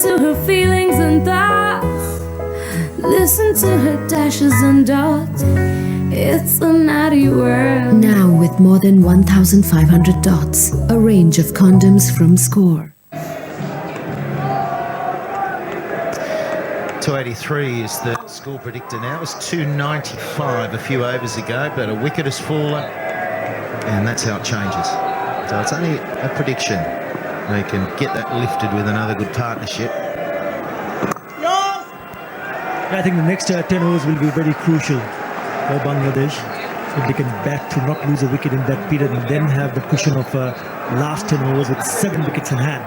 to her feelings and thoughts. Listen to her dashes and dots. It's a naughty world. Now with more than 1,500 dots, a range of condoms from Score. 283 is the score predictor now. It was 295 a few overs ago, but a wicket has fallen, and that's how it changes. So it's only a prediction. They can get that lifted with another good partnership. I think the next 10 overs will be very crucial for Bangladesh. If they can bat to not lose a wicket in that period and then have the cushion of last 10 overs with 7 wickets in hand.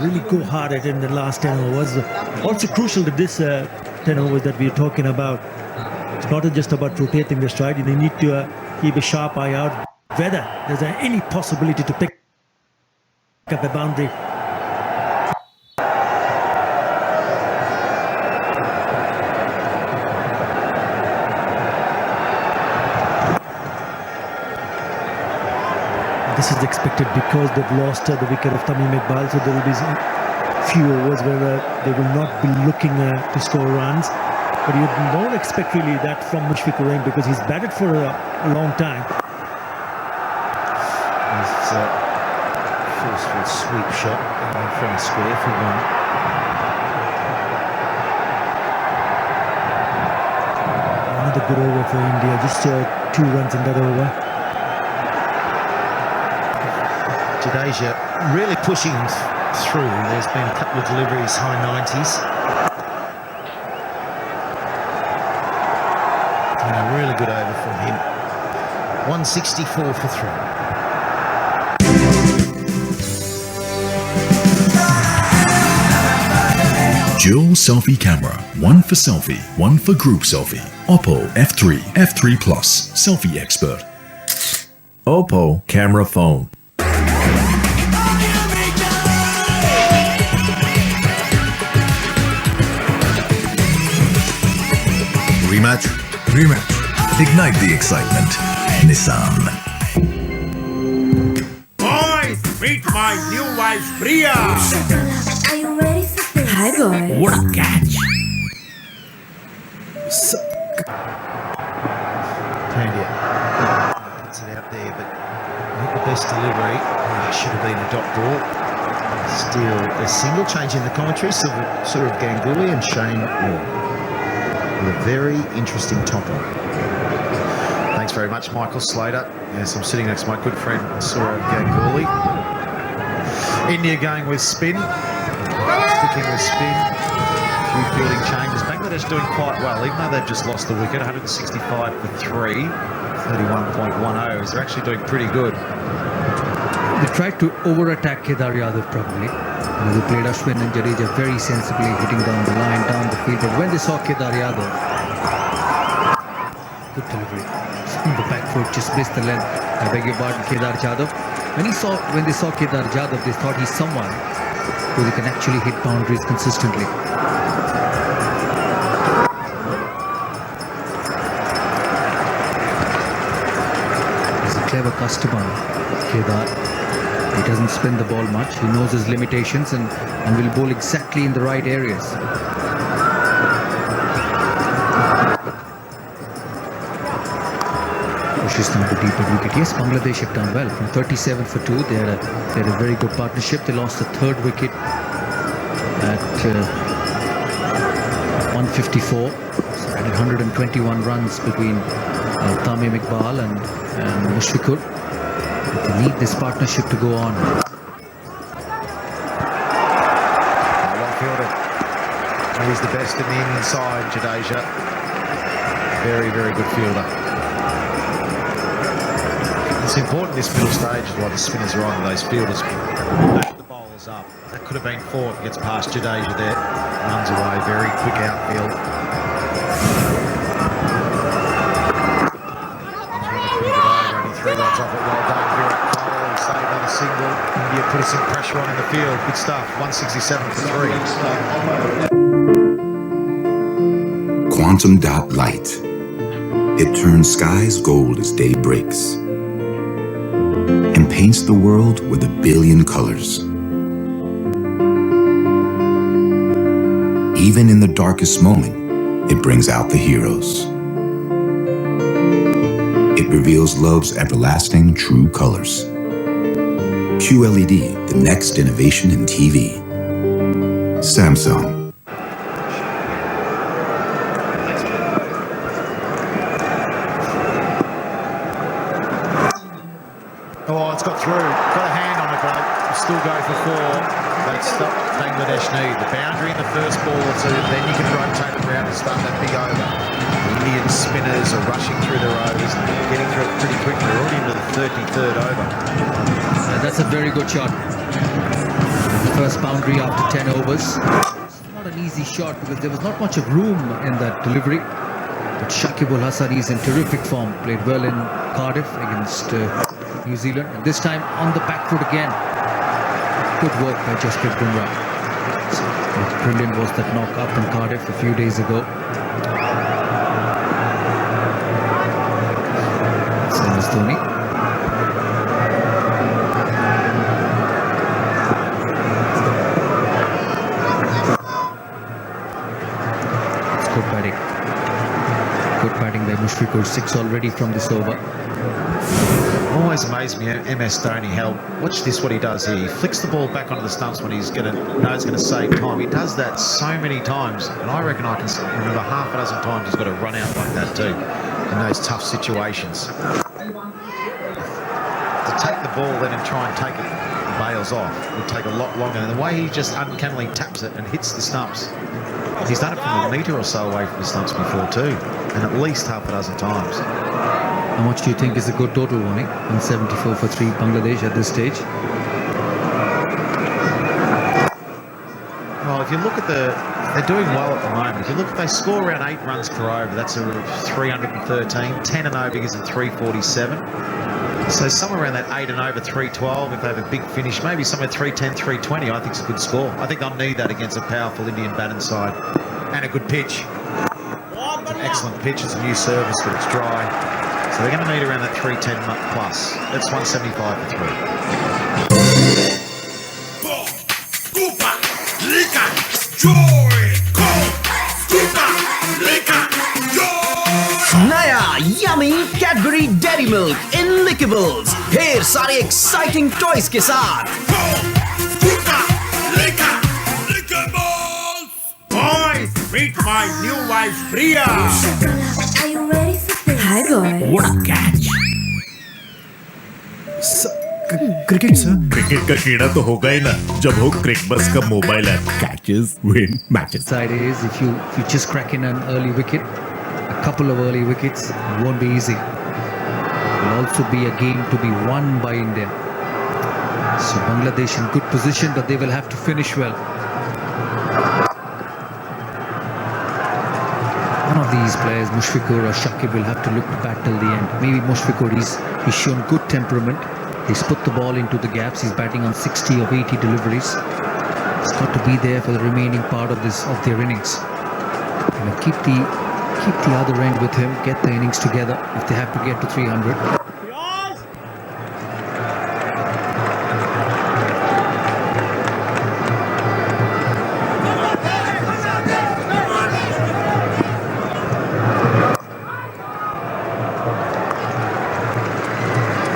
Really go hard at it in the last 10 overs. Also crucial to this 10 overs that we're talking about. It's not just about rotating the stride. They need to keep a sharp eye out whether there's any possibility to pick up a boundary. This is expected because they've lost the wicket of Tamim Iqbal, so there will be few overs where they will not be looking to score runs. But you don't expect really that from Mushfiqur Rahim because he's batted for a long time. It's a forceful sweep shot from the square for one. Another good over for India, just 2 runs in that over. Jadeja really pushing through. There's been a couple of deliveries, high 90s. And a really good over from him. 164 for 3. Dual selfie camera. One for selfie, one for group selfie. Oppo F3, F3 Plus. Selfie expert. Oppo camera phone. Rematch? Rematch. Ignite the excitement. Nissan. Boys, meet my new wife, Priya. Are you ready for this? Hi boy. What a catch. Pandya puts it out there, but not the best delivery. Should have been a dot ball. Still a single, change in the commentary. Sourav Ganguly and Shane Moore. With a very interesting topper. Thanks very much, Michael Slater. Yes, I'm sitting next to my good friend Sourav Ganguly. India going with spin. Sticking with spin. A few fielding changes. Bangladesh doing quite well, even though they've just lost the wicket. 165 for 3. 31.10. They're actually doing pretty good. They tried to over-attack Kedar Yadav probably. They played Ashwin and Jadeja very sensibly, hitting down the line, down the field. But when they saw Kedar Yadav, good delivery. The back foot just missed the length. I beg your pardon, Kedar Yadav. When they saw Kedar Yadav, they thought he's someone who they can actually hit boundaries consistently. He's a clever customer, Kedar. He doesn't spin the ball much. He knows his limitations and will bowl exactly in the right areas. Pushes down to deeper wicket. Yes, Bangladesh have done well. From 37 for 2, they had a very good partnership. They lost the 3rd wicket at 154. So added 121 runs between Tamim Iqbal and Mushfiqur. They need this partnership to go on. Well fielded. He's the best in the Indian side, Jadeja. Very, very good fielder. It's important this middle stage is while the spinners are on, those fielders back the bowlers up. That could have been 4 if it gets past Jadeja there. Runs away, very quick outfield. Only 3 runs off it, well done. Virat Kohli saved another single. India put some pressure on in the field. Good stuff. 167 for 3. Quantum dot light. It turns skies gold as day breaks and paints the world with a billion colors. Even in the darkest moment, it brings out the heroes. It reveals love's everlasting true colors. QLED, the next innovation in TV. Samsung. Oh, it's got through. Got a hand on it, but it'll still go for 4. But stop Bangladesh need. The boundary in the first ball or two, then you can rotate it around and start that big over. The Indian spinners are rushing through their overs, getting through it pretty quickly. They're already into the 33rd over. That's a very good shot. First boundary after 10 overs. It's not an easy shot because there was not much of room in that delivery. But Shakib Al Hasan is in terrific form. Played well in Cardiff against New Zealand. And this time on the back foot again. Good work by Jasprit Bumrah. So, how brilliant was that knock up in Cardiff a few days ago. Same as Dhoni. It's good batting. Good batting by Mushfiqur. 6 already from this over. Always amazed me, MS Dhoni, how, watch this, what he does here. He flicks the ball back onto the stumps when he's going to save time. He does that so many times, and I reckon I can remember half a dozen times he's got to run out like that too, in those tough situations. To take the ball then and try and take it, bails off, would take a lot longer. And the way he just uncannily taps it and hits the stumps, he's done it from a metre or so away from the stumps before too, and at least half a dozen times. How much do you think is a good total, Wani? 174 for 3 Bangladesh at this stage. Well, if you look at they're doing well at the moment. If you look, they score around 8 runs per over. That's a 313. 10 and over gives them 347. So somewhere around that 8 and over, 312. If they have a big finish, maybe somewhere 310, 320, I think it's a good score. I think they'll need that against a powerful Indian batting side. And a good pitch. It's an excellent pitch. It's a new service, but it's dry. So they're going to need around that 310 plus. That's 175 for 3. नया yummy Cadbury Dairy Milk in Lickables ढेर सारे exciting toys के साथ Boys, meet my new wife Priya. Are you ready for this? Hi, boy. What a catch! Cricket sir cricket का कीड़ा तो होगा ही ना जब हो क्रिकबस का mobile app catches win matches Side is if you just crack in an early wicket, a couple of early wickets won't be easy. It will also be a game to be won by India. So Bangladesh in good position, but they will have to finish well. One of these players, Mushfiqur or Shakib, will have to look to bat till the end. Maybe Mushfiqur, he's shown good temperament. He's put the ball into the gaps. He's batting on 60 of 80 deliveries. He's got to be there for the remaining part of their innings. Keep the other end with him. Get the innings together if they have to get to 300.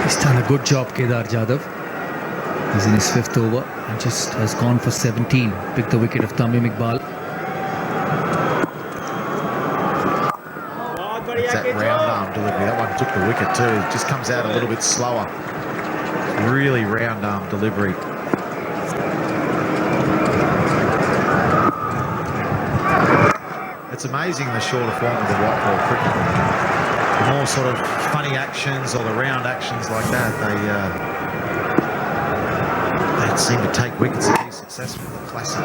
He's done a good job, Kedar Jadhav. He's in his 5th over and just has gone for 17. Picked the wicket of Tamim Iqbal. It's that round arm delivery. That one took the wicket too. It just comes out a little bit slower. Really round arm delivery. It's amazing the shorter form of the white ball cricket. The more sort of funny actions or the round actions like that, they seem to take wickets and be successful. The classic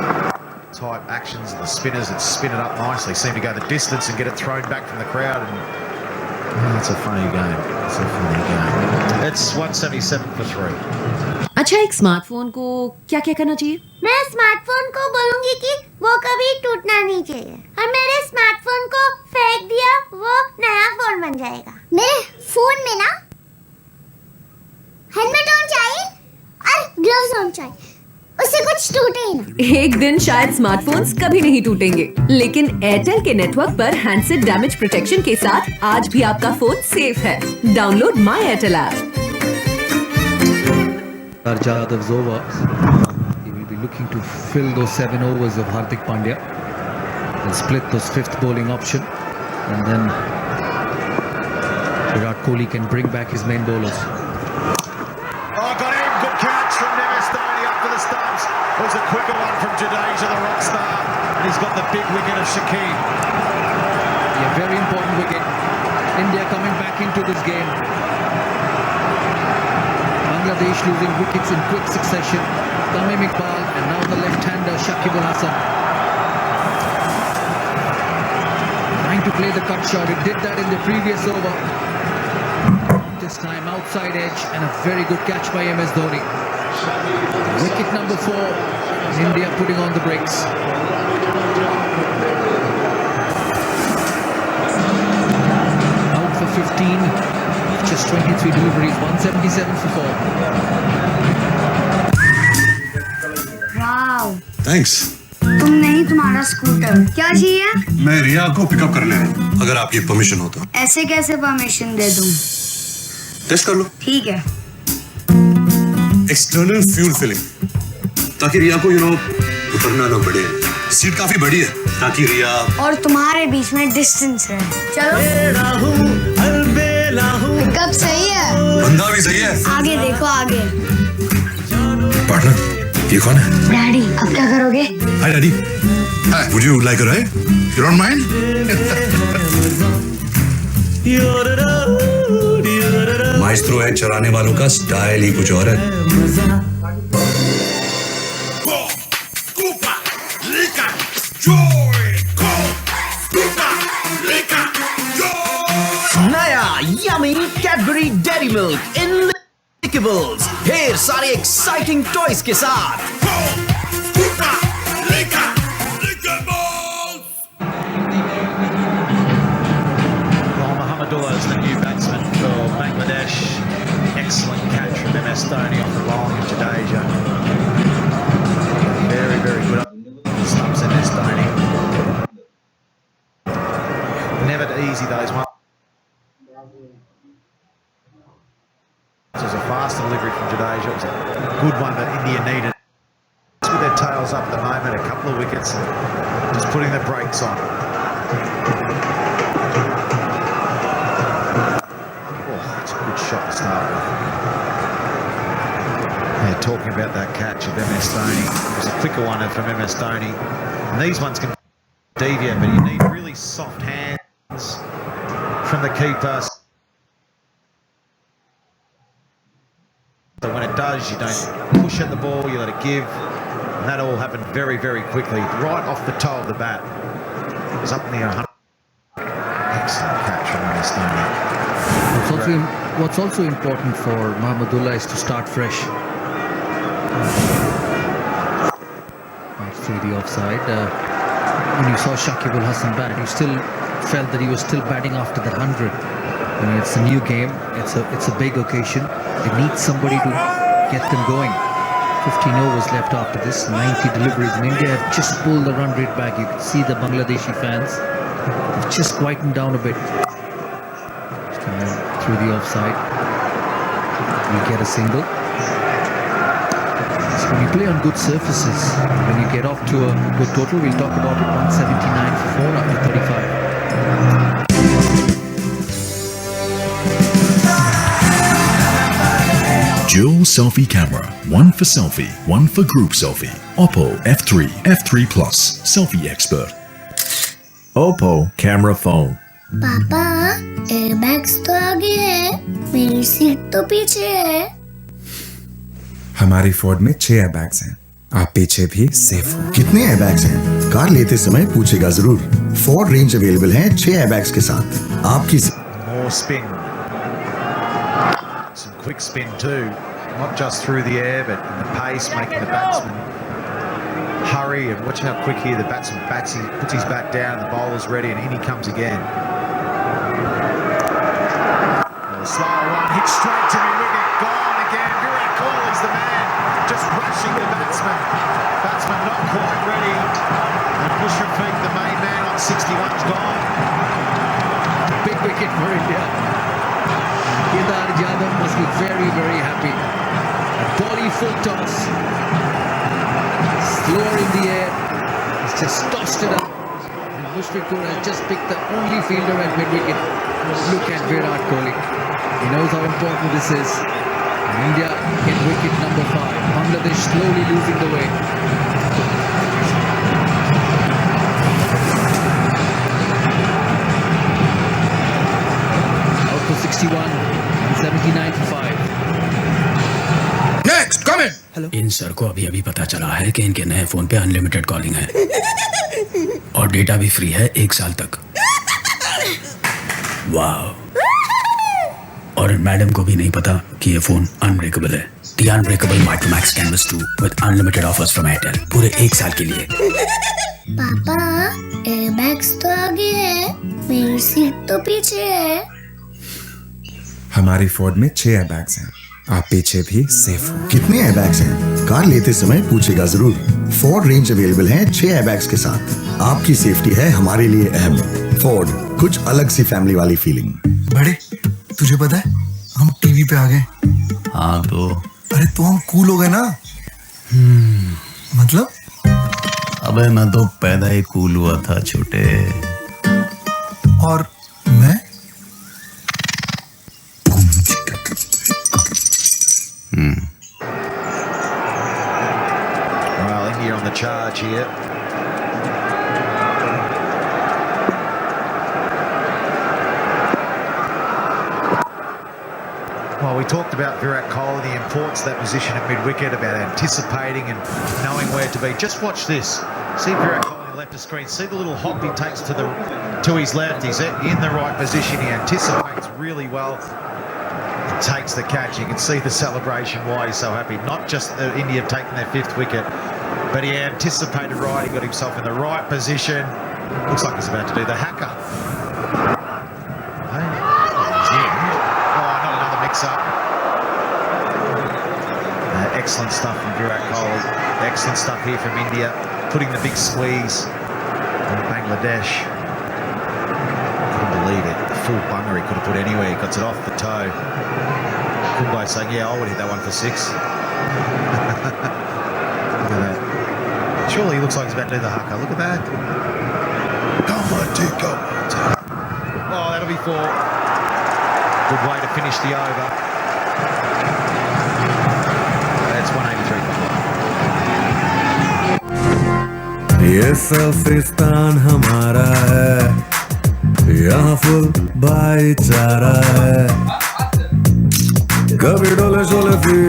type actions, the spinners that spin it up nicely seem to go the distance and get it thrown back from the crowd. And it's a funny game. It's a funny game. It's 177 for 3. अच्छा एक smartphone को क्या क्या करना चाहिए? मैं smartphone को बोलूंगी कि वो कभी टूटना नहीं चाहिए और मेरे स्मार्टफोन को फेंक दिया वो नया फोन बन जाएगा। मेरे फोन में ना हेलमेट होना चाहिए और ग्लव्स होना चाहिए, उससे कुछ टूटे ही ना। एक दिन शायद स्मार्टफोन्स कभी नहीं टूटेंगे, लेकिन एयरटेल के नेटवर्क पर हैंडसेट डैमेज प्रोटेक्शन के साथ आज भी आपका फोन सेफ है। Download my Airtel app. Jadav's over. He will be looking to fill those 7 overs of Hardik Pandya. He'll split those 5th bowling option, and then Virat Kohli can bring back his main bowlers. Oh, got him. Good catch from MS Dhoni up for the stumps. It was a quicker one from Jadeja, the rock star. And he's got the big wicket of Shakib. Yeah, very important wicket. India coming back into this game. Bangladesh losing wickets in quick succession. Tamim Iqbal and now the left-hander Shakib Al Hasan. Trying to play the cut shot. It did that in the previous over. This time outside edge and a very good catch by MS Dhoni. Wicket number 4. India putting on the brakes. Out for 15. Just 23 deliveries, 177 for 4. Wow, thanks. तुम नहीं, तुम्हारा scooter. क्या चाहिए? मैं रिया को pickup कर ले रहा हूँ, अगर आपकी परमिशन हो तो। ऐसे कैसे परमिशन दे दूं? टेस्ट कर लो। ठीक है। एक्सटर्नल फ्यूल फिलिंग, ताकि रिया को उतरना ना पड़े। सीट काफी बड़ी है, ताकि रिया और तुम्हारे बीच में डिस्टेंस रहे। चलो। पिकअप सही है। बंदा भी सही है। आगे देखो, आगे। पार्टनर, ये कौन है? डैडी, अब क्या करोगे? हाय daddy. Hi, would you like a ride? You don't mind? Maestro है चराने वालों का स्टाइल ही कुछ और है। नया yummy Cadbury Dairy Milk in Lickables, ढेर सारे एक्साइटिंग टॉयज के साथ। Mohammadullah is the new batsman for Bangladesh. Excellent catch from MS Dhoni off the long of Jadeja. Very, very good stumps MS Dhoni. Never easy those ones. It was a fast delivery from Jadeja. It was a good one that India needed. With their tails up at the moment, a couple of wickets, just putting the brakes on. Shot to start with. They're talking about that catch of MS Dhoni. It was a quicker one from MS Dhoni. And these ones can deviate, but you need really soft hands from the keeper. So when it does, you don't push at the ball, you let it give. And that all happened very, very quickly, right off the toe of the bat. It was up near 100. Excellent catch from MS Dhoni. What's also important for Mohammadullah is to start fresh. Through the offside. When you saw Shakib Al Hasan bat, you still felt that he was still batting after that 100. I mean, it's a new game. It's a big occasion. They need somebody to get them going. 15 overs left after this. 90 deliveries. And India have just pulled the run rate back. You can see the Bangladeshi fans. They've just quietened down a bit. Through the offside, we get a single. So when you play on good surfaces, when you get off to a good total, we'll talk about it. 179 for 4 after 35. Dual selfie camera, one for selfie, one for group selfie. Oppo F3, F3 Plus, selfie expert. Oppo camera phone. पापा, airbags तो आगे है, मेरी seat तो पीछे है। हमारी Ford में 6 एयरबैग्स हैं, आप पीछे भी सेफ हो। कितने एयरबैग्स हैं? कार लेते समय पूछेगा जरूर। फोर्ड रेंज अवेलेबल है 6 एयरबैग्स के साथ। आपकी more spin, some quick spin too, not just through the air but in the pace, making the batsman hurry, and watch how quick here the batsman bats, he puts his bat down, the bowler's ready, and in he comes again. Slow one, hit straight to the wicket, gone again. Virat Kohli's the man, just rushing the batsman. Batsman not quite ready. And Mushrafik, the main man on 61's gone. Big wicket for India. Kedar Jadhav must be very, very happy. Bally full toss. Slower in the air. He's just tossed it up. And Mushrafik has just picked the only fielder at mid-wicket. Look at Virat Kohli. He knows how important this is. And India get wicket number 5. Bangladesh slowly losing the way. Out for 61 and 79 for 5. Next, come in. In sir को अभी अभी पता चला है कि इनके नए phone पे अनलिमिटेड कॉलिंग है और डेटा भी फ्री है 1 साल तक। वाह। और मैडम को भी नहीं पता कि ये फोन अनब्रेकेबल है। The Unbreakable Micro Max Canvas 2 with unlimited offers from Airtel पूरे 1 साल के लिए। पापा एयरबैग्स तो आगे है, मेरी सीट तो पीछे है। हमारी फोर्ड में 6 एयरबैग्स हैं, आप पीछे भी सेफ हो। कितने एयरबैग्स हैं? कार लेते समय पूछेगा जरूर। फोर्ड रेंज अवेलेबल है 6 एयरबैग्स के साथ। आपकी सेफ्टी है हमारे लिए अहम। फोर्ड, कुछ अलग सी फैमिली वाली फीलिंग। बड़े, तुझे पता है हम टीवी पे आ गए। हाँ तो अरे तो हम कूल हो गए ना। मतलब अबे मैं तो पैदा ही कूल हुआ था छोटे। और मैं Well, India on the charge here. Well, we talked about Virat Kohli, the importance of that position at mid-wicket, about anticipating and knowing where to be. Just watch this. See Virat Kohli left of screen. See the little hop he takes to his left. He's in the right position. He anticipates really well. He takes the catch. You can see the celebration, why he's so happy. Not just India have taken their 5th wicket, but he anticipated right. He got himself in the right position. Looks like he's about to do the haka. Up. Excellent stuff from Virat Kohli. Excellent stuff here from India. Putting the big squeeze on Bangladesh. Couldn't believe it. The full bunger he could have put anywhere. He got it off the toe. Kumbai saying, yeah, I would hit that one for 6. Look at that. Surely he looks like he's about to do the haka. Look at that. Come on, dude, go on. Oh, that'll be 4. Good way to finish the over. That's 183 for 5. ये सेल्फिस्तान हमारा है, यहाँ full भाईचारा है। कभी डोले शोले फी,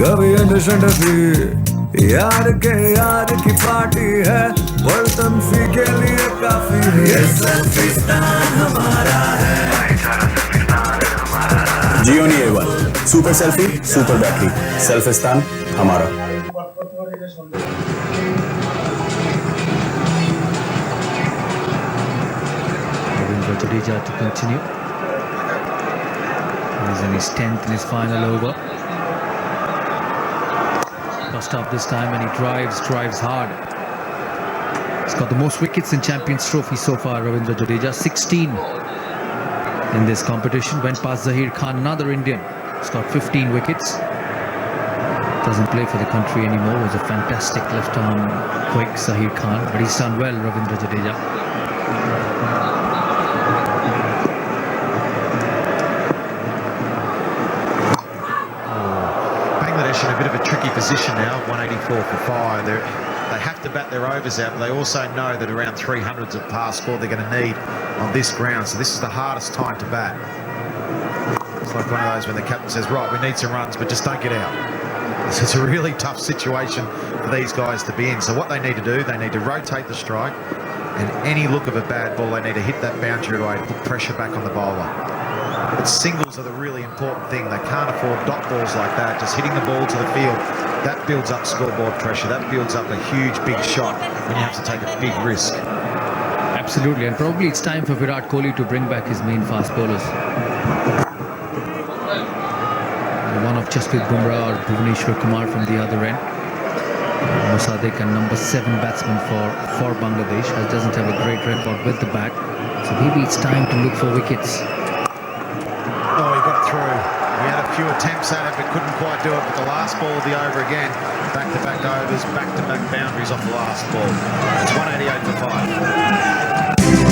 कभी अंडे शंडे फी, यार के यार की पार्टी है, वर्तन फी के लिए काफी है। ये सेल्फिस्तान हमारा है। Gionee A1 super selfie super battery सेल्फिस्तान हमारा। Ravindra Jadeja to continue. He's in his 10th in his final over. First up this time and he drives hard. He's got the most wickets in Champions Trophy so far, Ravindra Jadeja, 16. In this competition, went past Zahir Khan, another Indian. He's got 15 wickets. Doesn't play for the country anymore. Was a fantastic left-arm quick Zahir Khan, but he's done well, Ravindra Jadeja. Bangladesh in a bit of a tricky position now, 184 for 5. They have to bat their overs out, but they also know that around 300s of pass score they're going to need on this ground. So this is the hardest time to bat. It's like one of those when the captain says, right, we need some runs, but just don't get out. So it's a really tough situation for these guys to be in. So what they need to do, they need to rotate the strike, and any look of a bad ball, they need to hit that boundary away to put pressure back on the bowler. But singles are the really important thing. They can't afford dot balls like that. Just hitting the ball to the field, that builds up scoreboard pressure. That builds up a huge, big shot when you have to take a big risk. Absolutely, and probably it's time for Virat Kohli to bring back his main fast bowlers. One of Jasprit Bumrah or Bhuvneshwar Kumar from the other end. Mosaddeq, and number 7 batsman for Bangladesh, doesn't have a great record with the bat. So maybe it's time to look for wickets. Oh, he got through. He had a few attempts at it, but couldn't quite do it. But the last ball of the over again, back-to-back overs, back-to-back boundaries off the last ball. It's 188 for 5.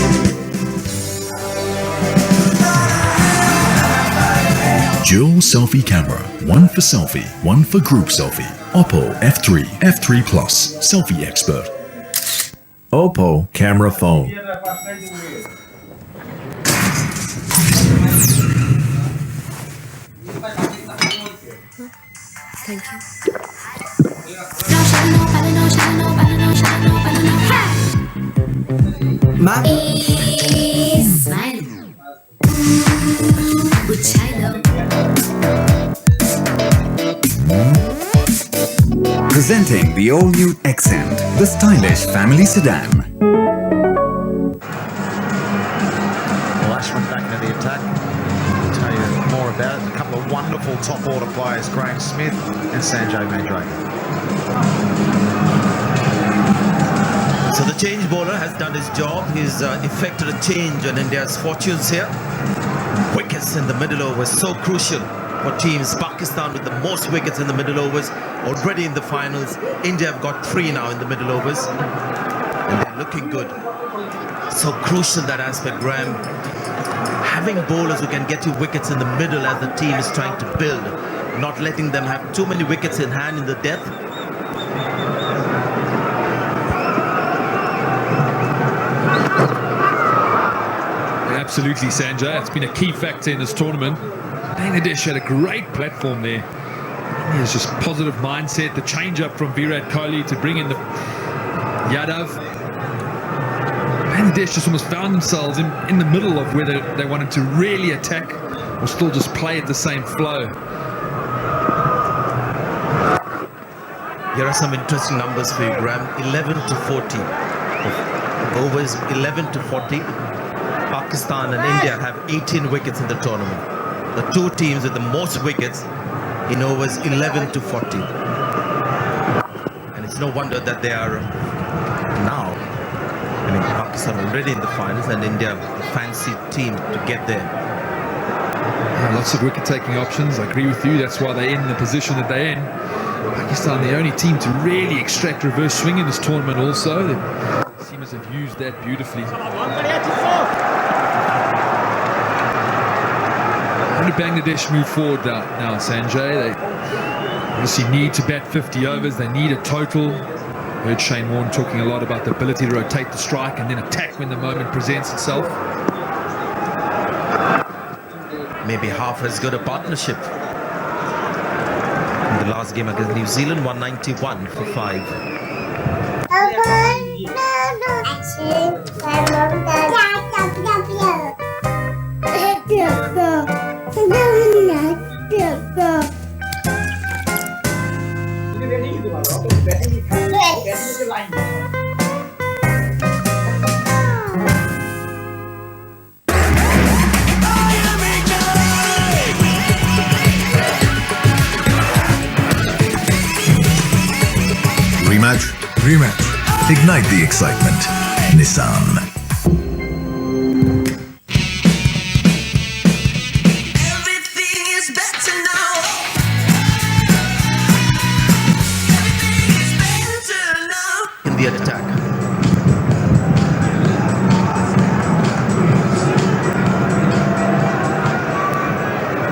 Dual selfie camera, one for selfie, one for group selfie. Oppo F3, F3 Plus, selfie expert. Oppo camera phone. Thank you. Presenting the all-new Accent, the stylish family sedan. Lashman back into the attack. I'll tell you more about it. A couple of wonderful top order players, Graham Smith and Sanjay Mandrake. So the change bowler has done his job. He's effected a change on India's fortunes here. Wickets in the middle overs, so crucial for teams. Pakistan with the most wickets in the middle overs, already in the finals. India have got 3 now in the middle overs, and they're looking good. So crucial, that aspect, Graham. Having bowlers who can get you wickets in the middle as the team is trying to build, not letting them have too many wickets in hand in the death. Absolutely, Sanjay. It's been a key factor in this tournament. Bangladesh had a great platform there. India's just positive mindset, the change up from Virat Kohli to bring in the Yadav. Bangladesh just almost found themselves in the middle of whether they wanted to really attack or still just play at the same flow. Here are some interesting numbers for you, Graham. 11 to 40. Overs 11 to 40. Pakistan and India have 18 wickets in the tournament. The two teams with the most wickets in overs 11 to 40. And it's no wonder that they are now, Pakistan already in the finals and India the fancy team to get there. Yeah, lots of wicket-taking options. I agree with you. That's why they're in the position that they're in. Pakistan, the only team to really extract reverse swing in this tournament also. The seamers have used that beautifully. How did Bangladesh move forward now, Sanjay? They obviously need to bat 50 overs. They need a total. Heard Shane Warne talking a lot about the ability to rotate the strike and then attack when the moment presents itself. Maybe half as good a partnership. In the last game against New Zealand, 191 for 5. Rematch. Ignite the excitement. Nissan. In the attack.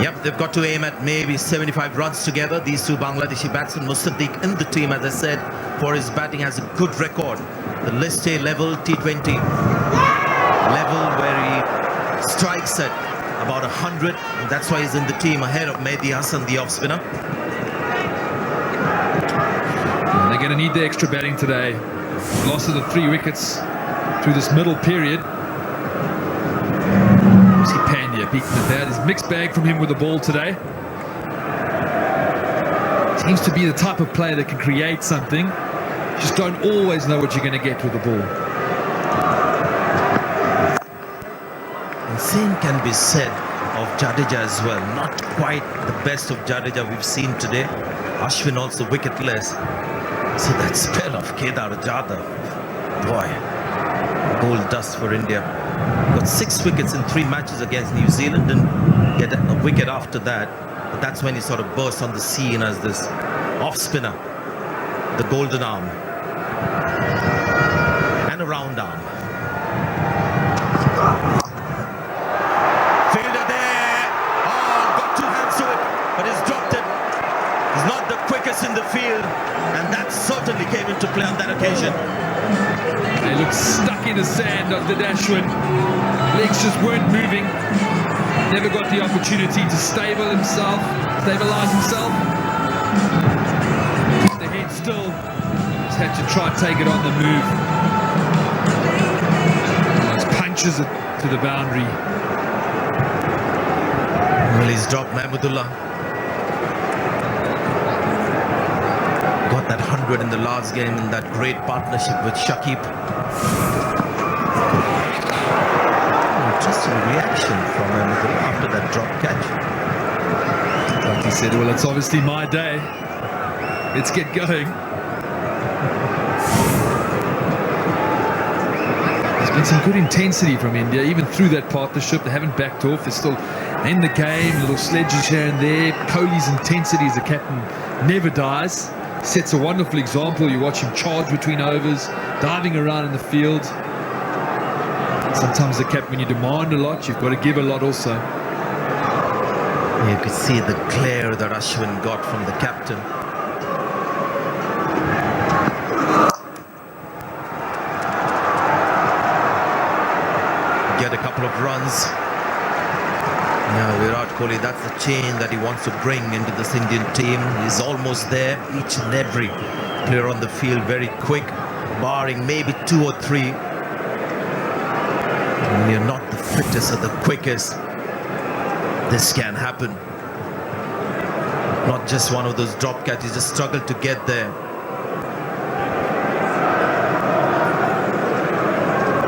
Yep, they've got to aim at maybe 75 runs together. These two Bangladeshi batsmen, Mosaddeq in the team, as I said, for his batting has a good record. The List A level T20 level where he strikes at about 100, and that's why he's in the team ahead of Mehdi Hassan, the off spinner. They're going to need the extra batting today. Loss of the 3 wickets through this middle period. See Pandya beating the bat. It's mixed bag from him with the ball today. Seems to be the type of player that can create something. Just don't always know what you're going to get with the ball. And same can be said of Jadeja as well. Not quite the best of Jadeja we've seen today. Ashwin also wicketless. So that spell of Kedar Jadhav, boy, gold dust for India. Got 6 wickets in 3 matches against New Zealand and get a wicket after that. But that's when he sort of burst on the scene as this off spinner, the golden arm and a round arm. Fielder there, got 2 hands to it, but he's dropped it. He's not the quickest in the field, and that certainly came into play on that occasion. He looked stuck in the sand of the Dashwood. Legs just weren't moving. Never got the opportunity to stabilize himself. Keep the head still. Just had to try and take it on the move. Those punches it to the boundary. Well, he's dropped Mahmudullah. Got that 100 in the last game in that great partnership with Shakib. Interesting reaction from Mahmudullah after that drop catch. Like he said, well, it's obviously my day. Let's get going. There's been some good intensity from India, even through that partnership. They haven't backed off. They're still in the game, little sledges here and there. Kohli's intensity as a captain never dies. Sets a wonderful example. You watch him charge between overs, diving around in the field. Sometimes the captain, when you demand a lot, you've got to give a lot also. You could see the glare that Ashwin got from the captain. Get a couple of runs. Now Virat Kohli, that's the change that he wants to bring into this Indian team. He's almost there. Each and every player on the field very quick, barring maybe 2 or 3. When you're not the fittest or the quickest, this can happen. Not just one of those drop catches, you just struggle to get there.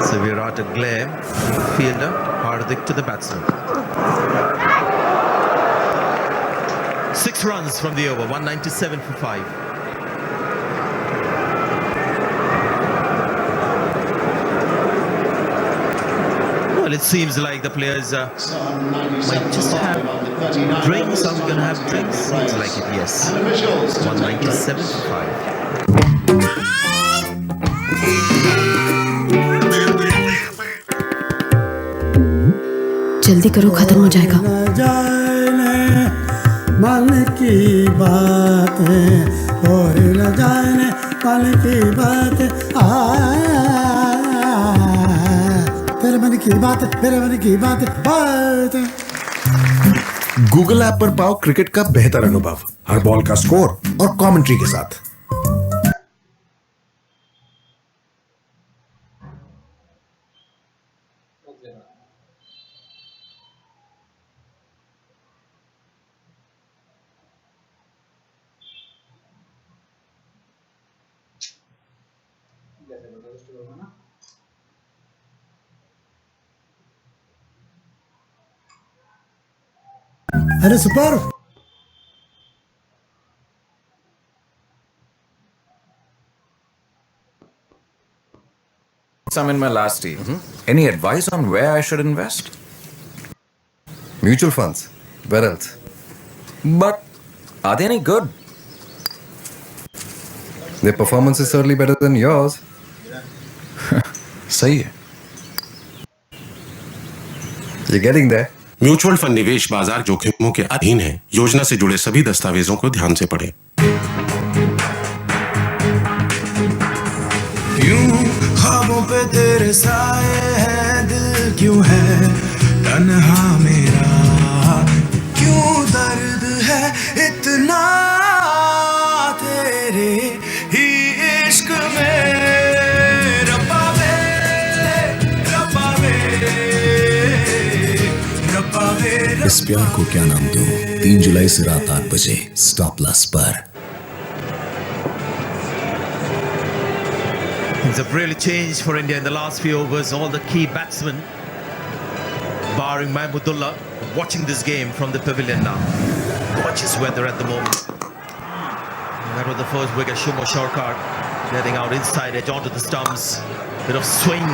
So Virat a glare, fielder, Hardik to the batsman. 6 runs from the over, 197 for 5. Well, it seems like the players might just have drinks. Are we going to have drinks? Seems like it, yes. 197 for 5. जल्दी करो, खत्म हो जाएगा। मन की बात और न जाने मन की बात तेरे मन की बात मेरे मन की बात गूगल ऐप पर पाओ क्रिकेट का बेहतर अनुभव, हर बॉल का स्कोर और कमेंट्री के साथ। अरे super I'm in my last team. Any advice on where I should invest? Mutual funds. Where else? But are they any good? Their performance is certainly better than yours. सही है। You're getting there. Mutual fund निवेश बाजार जोखिमों के अधीन है। योजना से जुड़े सभी दस्तावेजों को ध्यान से पढ़ें। यूं ख्वाबों पे तेरे साए हैं, दिल क्यों है तन्हा मेरा, क्यों दर्द है इतना तेरे ही इश्क में। इस प्यार को क्या नाम दूं? 3 जुलाई से रात 8 बजे स्टार प्लस पर। Things have really changed for India in the last few overs. All the key batsmen, barring Mahmudullah, watching this game from the pavilion now. Gorgeous weather at the moment. That was the first wicket. Shumo Sharkar getting out inside edge onto the stumps. Bit of swing,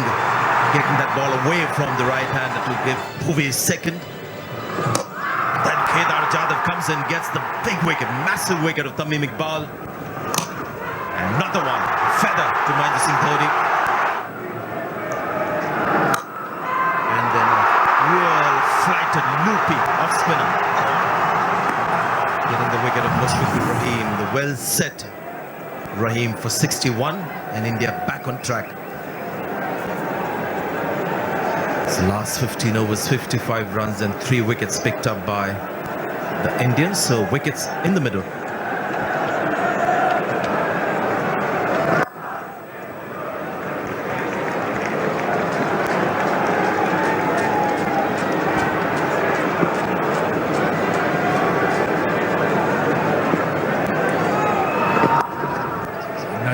getting that ball away from the right hander to give Bhuvi second. Then Kedar Jadhav comes and gets the big wicket, massive wicket of Tamim Iqbal. Another one, feather to Mahendra Singh Dhoni. And then a real flighted, loopy off spinner. Getting the wicket of Mushfiqur Rahim, the well set Rahim for 61, and India back on track. It's last 15 overs, 55 runs and 3 wickets picked up by the Indians. So wickets in the middle.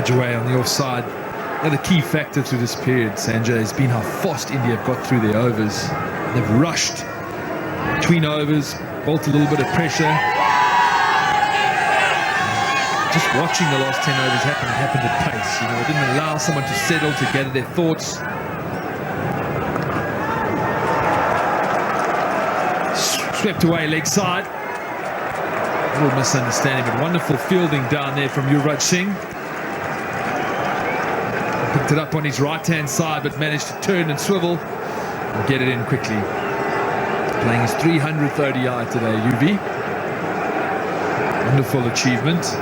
Away on the offside. Another key factor through this period, Sanjay, has been how fast India have got through their overs. They've rushed between overs, built a little bit of pressure. Just watching the last 10 overs happen, it happened at pace. You know, it didn't allow someone to settle, to gather their thoughts. Swept away leg side. A little misunderstanding, but wonderful fielding down there from Yuvraj Singh. Picked it up on his right-hand side, but managed to turn and swivel and get it in quickly. Playing his 300th ODI today, UV. Wonderful achievement.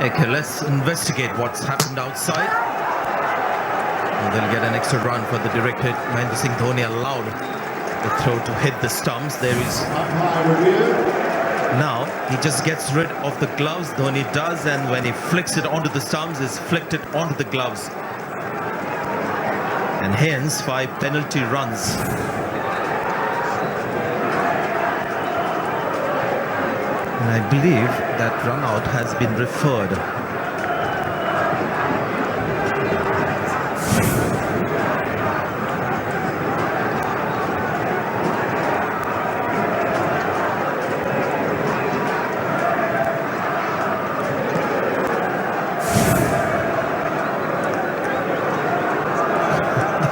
Okay, let's investigate what's happened outside. And they'll get an extra run for the direct hit. Mahendra Singh Dhoni allowed the throw to hit the stumps. There is... Now, he just gets rid of the gloves. Dhoni does, and when he flicks it onto the stumps, he's flicked it onto the gloves. And hence, 5 penalty runs. And I believe that run out has been referred.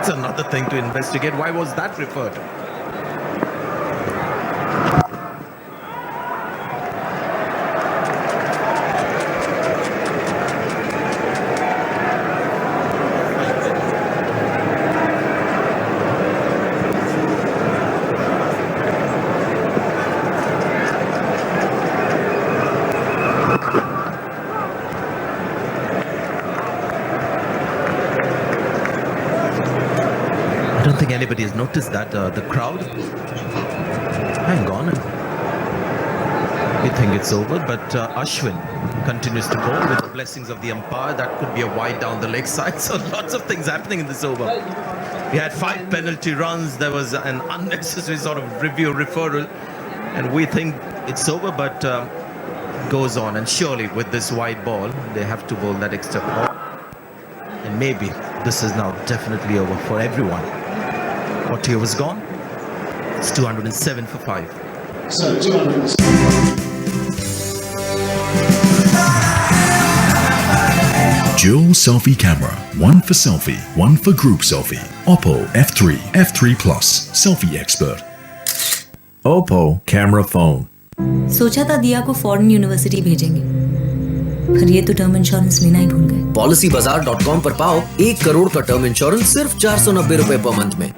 Another thing to investigate. Why was that referred? I don't think anybody has noticed that. The crowd, hang on, we think it's over, but Ashwin continues to bowl with the blessings of the umpire. That could be a wide down the leg side. So lots of things happening in this over. We had 5 penalty runs. There was an unnecessary sort of review referral, and we think it's over, but goes on. And surely with this wide ball, they have to bowl that extra ball, and maybe this is now definitely over for everyone. 40 overs gone. It's 207 for 5. So 207. Dual selfie camera. One for selfie, one for group selfie. Oppo F3, F3 Plus. Selfie expert. Oppo camera phone. सोचा था दिया को foreign university भेजेंगे, पर ये तो term insurance लेना ही भूल गए। PolicyBazaar.com पर पाओ 1 करोड़ का टर्म इंश्योरेंस सिर्फ 490 रुपए पर मंथ में।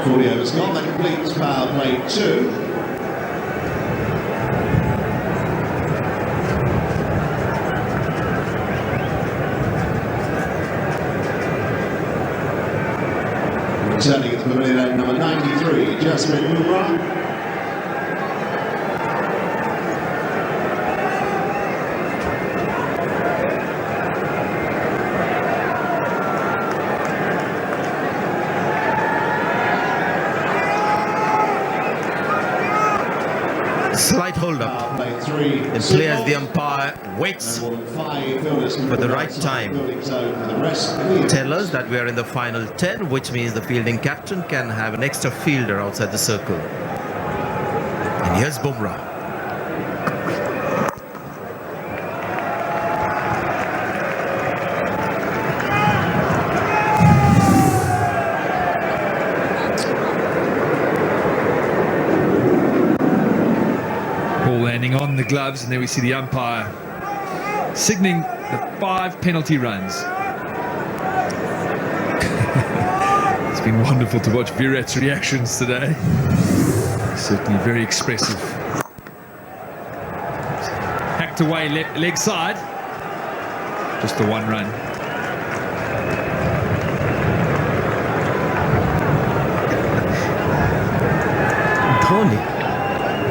Claudio has gone, that completes power play 2. Returning at the pavilion, number 93, Jasmine Umrah. Slight hold up. The play as the umpire waits for the right time. Tell us that we are in the final 10, which means the fielding captain can have an extra fielder outside the circle. And here's Bumrah. On the gloves, and then we see the umpire signaling the 5 penalty runs. It's been wonderful to watch Virat's reactions today. Certainly very expressive. Hacked away leg side. Just the 1 run. Dhoni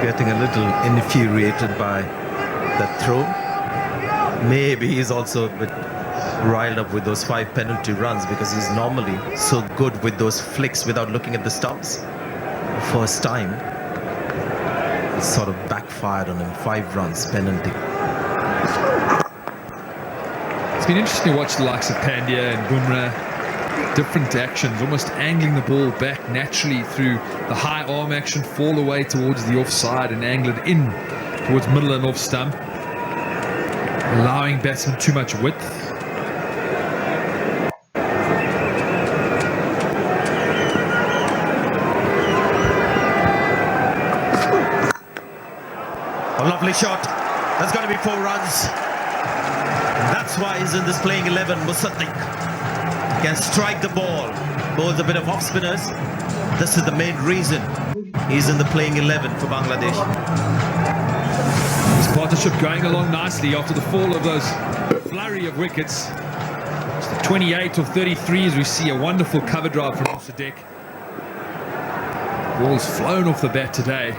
getting a little infuriated by that throw. Maybe he's also a bit riled up with those 5 penalty runs because he's normally so good with those flicks without looking at the stumps. The first time, it sort of backfired on him. 5 runs, penalty. It's been interesting to watch the likes of Pandya and Bumrah. Different actions, almost angling the ball back naturally through the high arm action, fall away towards the offside and angle it in towards middle and off stump, allowing batsmen too much width. A lovely shot. That's going to be 4 runs. That's why he's in this playing 11. Musaddiq can strike the ball, bowls a bit of off spinners. This is the main reason he's in the playing 11 for Bangladesh. This partnership going along nicely after the fall of those flurry of wickets. It's the 28 of 33 as we see a wonderful cover drive from Musaddiq. Ball's flown off the bat today.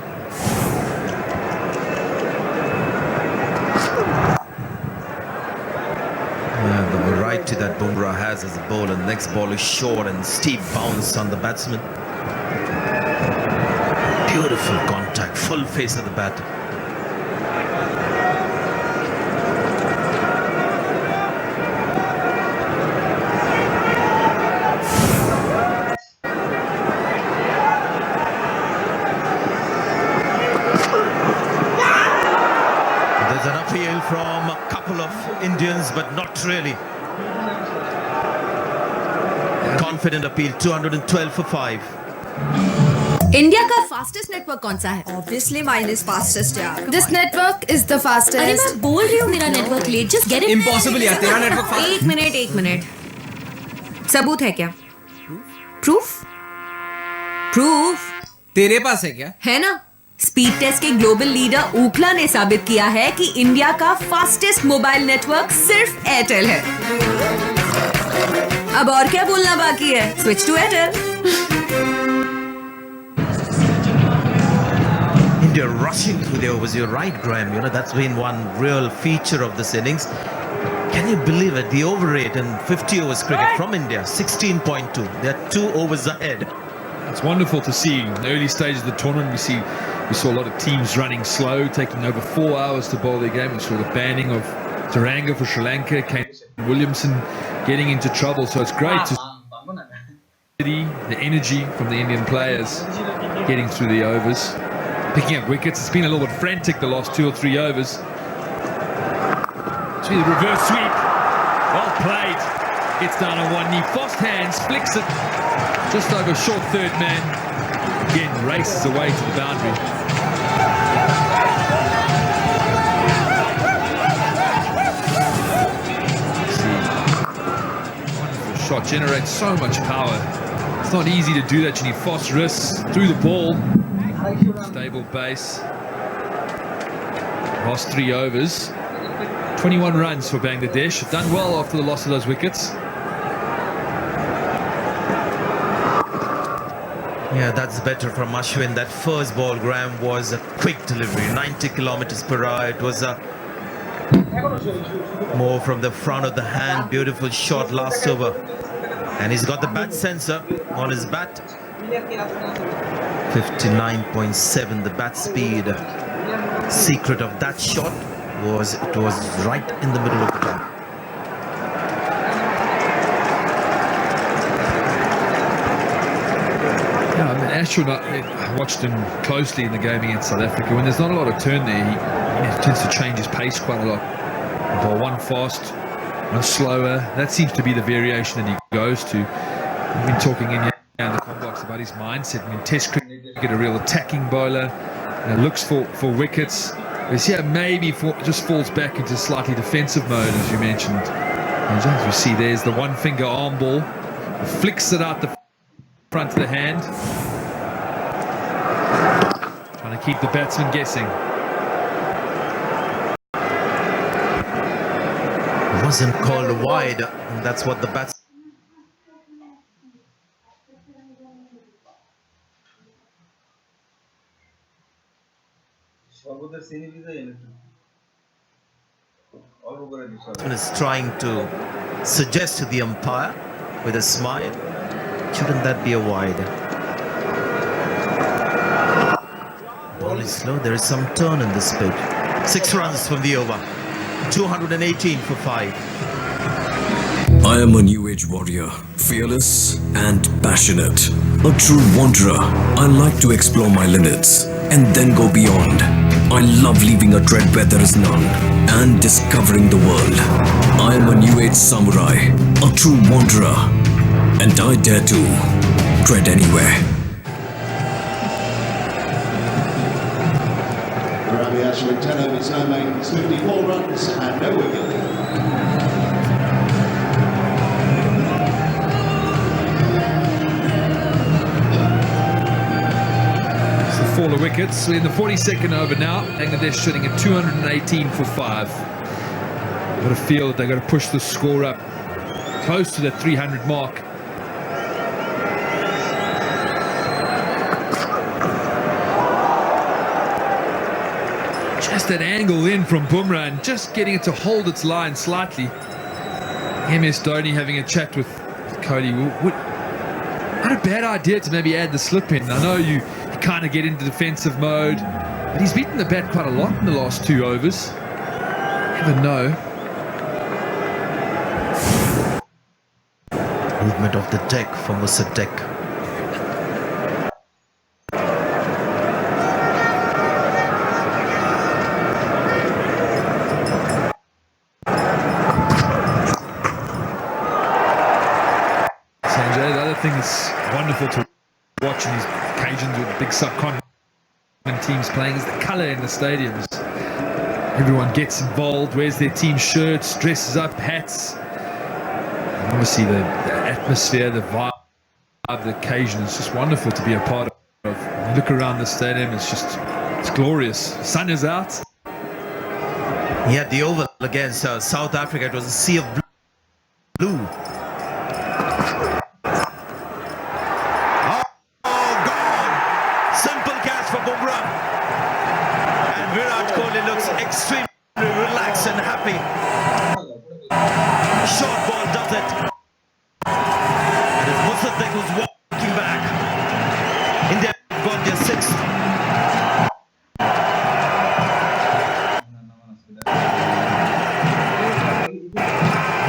The variety that Bumrah has as a bowler. The next ball is short and steep bounce on the batsman. Beautiful contact, full face of the bat. There's an appeal from a couple of Indians, but not really. Confident appeal, 212 for 5. India का fastest network कौन सा है? Obviously mine is fastest यार. This network is the fastest. अरे मैं बोल रही हूँ मेरा network late. Just get it. Impossible यार, तेरा नेटवर्क फास्ट. एक मिनट. सबूत है क्या? प्रूफ? तेरे पास है क्या? है ना? स्पीड टेस्ट के ग्लोबल लीडर ऊखला ने साबित किया है कि इंडिया का फास्टेस्ट मोबाइल नेटवर्क सिर्फ एयरटेल है. अब और क्या बोलना बाकी है? Switch to Airtel. India rushing through the overs. You're right, Graham. You know, that's been one real feature of this innings. Can you believe it? The over rate in 50 overs cricket from India, 16.2. They're 2 overs ahead. It's wonderful to see. In the early stages of the tournament, we saw a lot of teams running slow, taking over 4 hours to bowl their game. We saw the banning of Taranga for Sri Lanka, Kane Williamson getting into trouble. So it's great to see the energy from the Indian players getting through the overs, picking up wickets. It's been a little bit frantic the last 2 or 3 overs. See the reverse sweep. Well played. Gets down on one knee. Fast hands, flicks it just over short third man. Again, races away to the boundary. Wonderful shot, generates so much power. It's not easy to do that. You need fast wrists through the ball. Stable base. Last 3 overs. 21 runs for Bangladesh. Done well after the loss of those wickets. Yeah, that's better from Ashwin. That first ball, Graham, was a quick delivery, 90 kilometers per hour. It was a more from the front of the hand. Beautiful shot last over. And he's got the bat sensor on his bat. 59.7 the bat speed. secret of that shot was it was right in the middle of the ground. Yeah, I mean, Ashwin, I watched him closely in the game against South Africa. When there's not a lot of turn there, he tends to change his pace quite a lot. Ball one fast, one slower. That seems to be the variation that he goes to. We've been talking in the box about his mindset. And in Test cricket, a real attacking bowler, looks for wickets. Whereas here, maybe just falls back into slightly defensive mode, as you mentioned. And as you see, there's the one-finger arm ball. Flicks it out the front of the hand. Trying to keep the batsman guessing. It wasn't called wide, and that's what the batsman is trying to suggest to the umpire with a smile. Shouldn't that be a wide? Ball is slow. There is some turn in this pitch. 6 runs from the over. 218 for 5. I am a new age warrior, fearless and passionate. A true wanderer. I like to explore my limits and then go beyond. I love leaving a tread where there is none and discovering the world. I am a new age samurai, a true wanderer, and I dare to tread anywhere. Ravi Ashwin, 10 overs, no maidens, 54 runs and no wicket. Fall of wickets. We're in the 42nd over now. Bangladesh shooting at 218 for 5. Got to feel that they've got to push the score up close to the 300 mark. Just that angle in from Bumrah and just getting it to hold its line slightly. MS Dhoni having a chat with Kohli. Not a bad idea to maybe add the slip in. I know you kind of get into defensive mode, but he's beaten the bat quite a lot in the last 2 overs. Never know. Movement of the deck from Musaddeq. Sanjay, the other thing that's wonderful to watch in these occasions with big subcontinent teams playing is the colour in the stadiums. Everyone gets involved, wears their team shirts, dresses up, hats. And obviously the atmosphere, the vibe of the occasion is just wonderful to be a part of. When you look around the stadium, it's glorious. Sun is out. He had the oval against South Africa. It was a sea of blue. Extremely relaxed and happy. Short ball does it. And if Musaddeq was walking back, India got their 6th.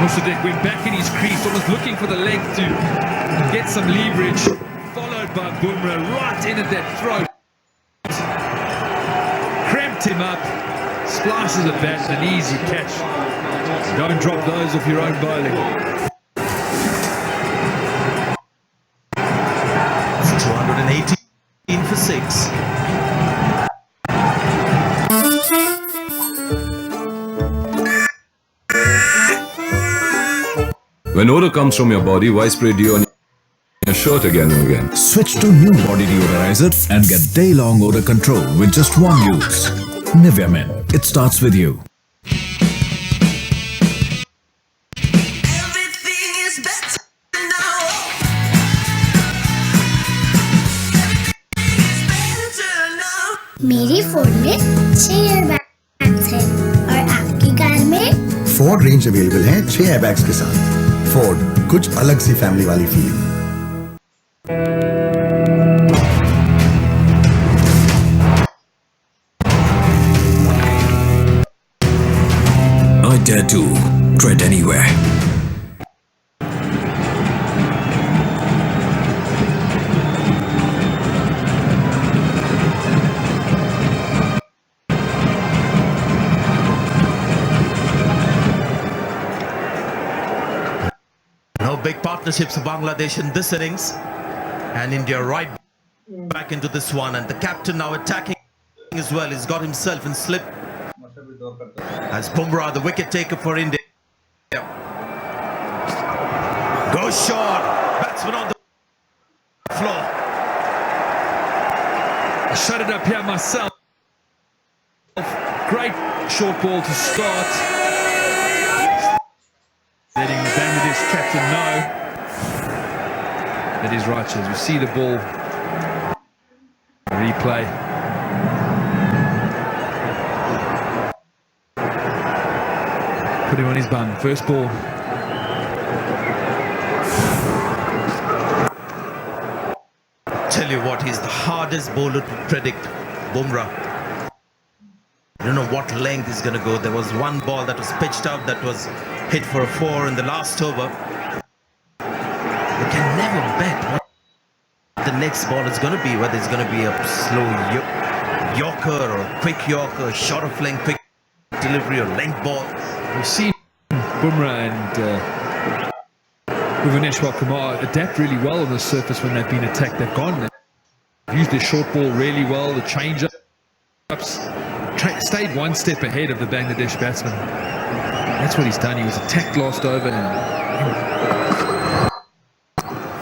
Musaddeq went back in his crease, almost looking for the leg to get some leverage, followed by Bumrah right in at that throat. Cramped him up. Splashes a bat, an easy catch. Don't drop those off your own bowling. It's 218 for 6. When odor comes from your body, why spray deo on your shirt again and again? Switch to new body deodorizer and get day-long odor control with just one use. Nivea Men. It starts with you. मेरी Ford में 6 airbags हैं और आपकी car में Ford range available है 6 airbags के साथ। Ford, कुछ अलग सी फैमिली वाली feel. dare to tread anywhere. No big partnerships for Bangladesh in this innings, and India right back into this one, and the captain now attacking as well. He's got himself in slip as Bumrah, the wicket taker for India. Goes short, batsman on the floor. I shut it up here myself. Great short ball to start. Letting the Bangladesh captain know that he's right. As we see the ball replay. Put him on his bum. First ball. Tell you what, he's the hardest bowler to predict, Bumrah. I don't know what length he's going to go. There was one ball that was pitched out that was hit for a 4 in the last over. You can never bet what the next ball is going to be, whether it's going to be a slow yorker or a quick yorker, short of length, quick delivery or length ball. We've seen Bumrah and Bhuvaneshwar Kumar adapt really well on the surface when they've been attacked. They've gone, they've used their short ball really well, the change-ups. Stayed one step ahead of the Bangladesh batsman. That's what he's done. He was attacked last over and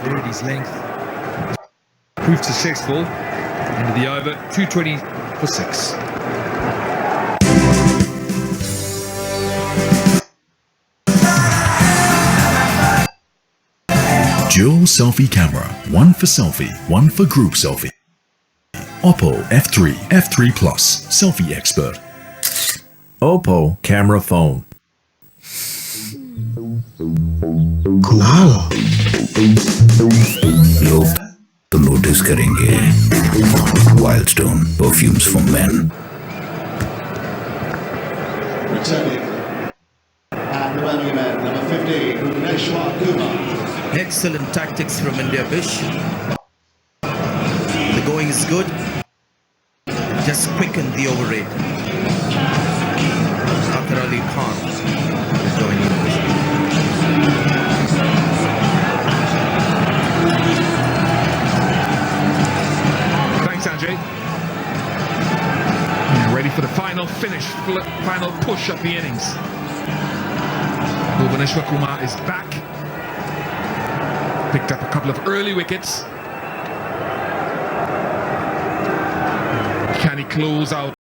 varied his length. Proved successful. End of the over, 220 for 6. Dual selfie camera, one for selfie, one for group selfie. Oppo F3, F3 Plus, selfie expert. Oppo camera phone. लोग तो notice करेंगे Wildstone perfumes for men. Returning. And the Birmingham end, number 15, Bhuvaneshwar Kumar. Excellent tactics from India, Bish. The going is good. Just quicken the over rate. Akhtar Ali Khan is going in. Thanks, Sanjay. Ready for the final finish, final push of the innings. Bhuvaneshwar Kumar is back. Picked up a couple of early wickets. Can he close out